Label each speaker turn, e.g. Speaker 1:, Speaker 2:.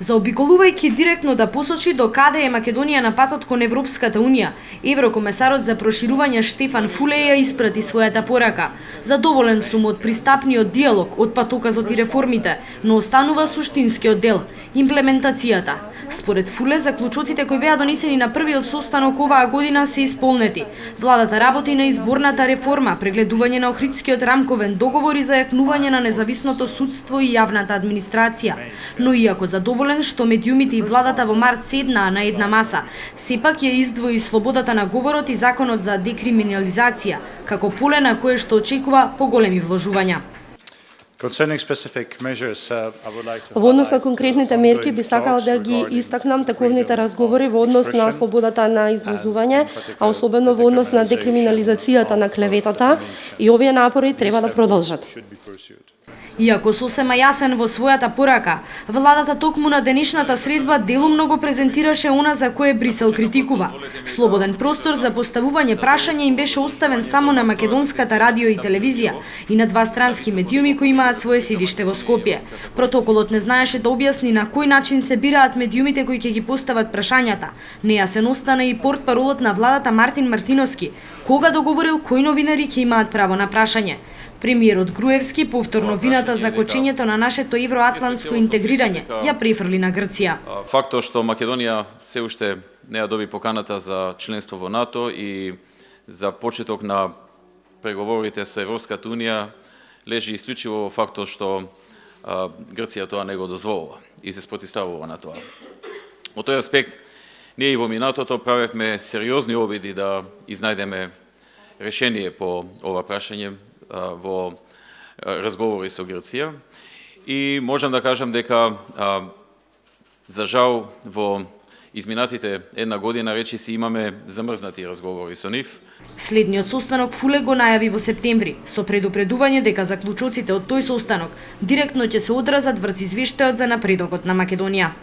Speaker 1: Заобиколувајќи директно да посочи до каде е Македонија на патот кон Европската Унија, еврокомесарот за проширување Штефан Фуле ја испрати својата порака. Задоволен сум од пристапниот диалог, од патоказот и реформите, но останува суштинскиот дел – имплементацијата. Според Фуле, заклучоците кои беа донесени на првиот состанок оваа година се исполнети. Владата работи на изборната реформа, прегледување на Охридскиот рамковен договор и зајакнување на независното судство и јавната администрација. Но иако задоволен што медиумите и владата во март седнаа на една маса, сепак ја издвои слободата на говорот и законот за декриминализација, како поле на кое што очекува поголеми вложувања.
Speaker 2: Во однос на конкретните мерки би сакал да ги истакнам тековните разговори во однос на слободата на изразување, а особено во однос на декриминализацијата на клеветата, и овие напори треба да продолжат.
Speaker 1: Иако сосема јасен во својата порака, владата токму на денешната средба делумно го презентираше она за кое Брисел критикува. Слободен простор за поставување прашања им беше оставен само на македонската радио и телевизија и на два странски медиуми кои имаат свое седиште во Скопје. Протоколот не знаеше да објасни на кој начин се бираат медиумите кои ќе ги постават прашањата. Нејасен остана и портпаролот на владата Мартин Мартиновски, кога договорил кои новинари ќе имаат право на прашање. Премиерот Груевски повторно вината за кочењето на нашето евроатлантско интегрирање ја префрли на Грција.
Speaker 3: Фактот што Македонија се уште не ја доби поканата за членство во НАТО и за почеток на преговорите со Европската Унија лежи исклучиво во фактот што Грција тоа не го дозволува и се спротивставува на тоа. Од тој аспект, ние и во минатото правевме сериозни обиди да изнајдеме решение по ова прашање во разговори со Грција и можам да кажам дека за жал во изминатите една година речиси имаме замрзнати разговори со нив.
Speaker 1: Следниот состанок Фуле го најави во септември, со предупредување дека заклучоците од тој состанок директно ќе се одразат врз извештајот за напредокот на Македонија.